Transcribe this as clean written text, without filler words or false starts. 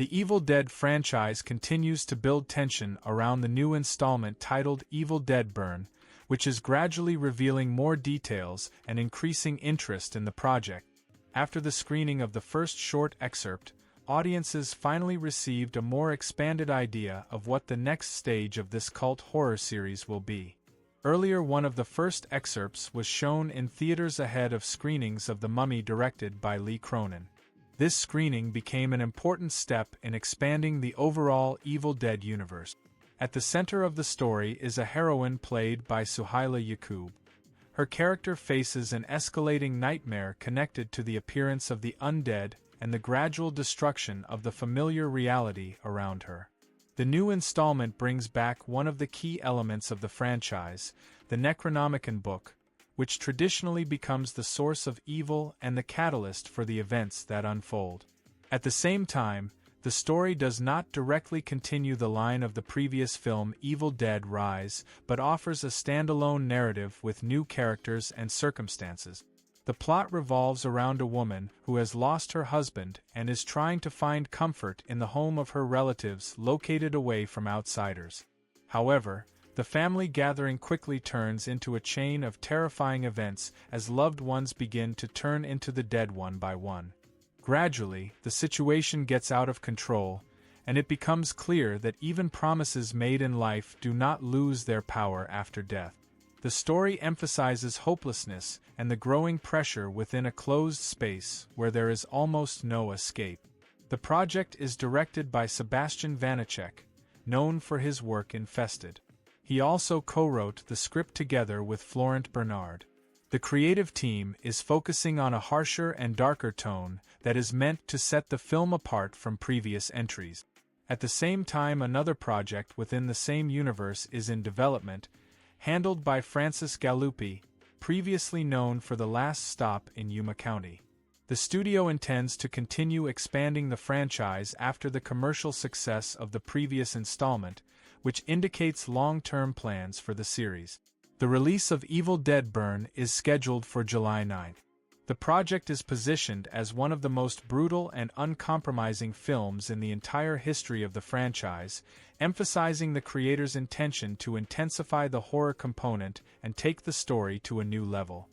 The Evil Dead franchise continues to build tension around the new installment titled Evil Dead Burn, which is gradually revealing more details and increasing interest in the project. After the screening of the first short excerpt, audiences finally received a more expanded idea of what the next stage of this cult horror series will be. Earlier, one of the first excerpts was shown in theaters ahead of screenings of The Mummy directed by Lee Cronin. This screening became an important step in expanding the overall Evil Dead universe. At the center of the story is a heroine played by Suhaila Yaqub. Her character faces an escalating nightmare connected to the appearance of the undead and the gradual destruction of the familiar reality around her. The new installment brings back one of the key elements of the franchise, the Necronomicon book, which traditionally becomes the source of evil and the catalyst for the events that unfold. At the same time, the story does not directly continue the line of the previous film Evil Dead Rise, but offers a standalone narrative with new characters and circumstances. The plot revolves around a woman who has lost her husband and is trying to find comfort in the home of her relatives located away from outsiders. However, the family gathering quickly turns into a chain of terrifying events as loved ones begin to turn into the dead one by one. Gradually, the situation gets out of control, and it becomes clear that even promises made in life do not lose their power after death. The story emphasizes hopelessness and the growing pressure within a closed space where there is almost no escape. The project is directed by Sebastian Vanacek, known for his work in Fested. He also co-wrote the script together with Florent Bernard. The creative team is focusing on a harsher and darker tone that is meant to set the film apart from previous entries. At the same time, another project within the same universe is in development, handled by Francis Galuppi, previously known for The Last Stop in Yuma County. The studio intends to continue expanding the franchise after the commercial success of the previous installment, which indicates long-term plans for the series. The release of Evil Dead Burn is scheduled for July 9. The project is positioned as one of the most brutal and uncompromising films in the entire history of the franchise, emphasizing the creator's intention to intensify the horror component and take the story to a new level.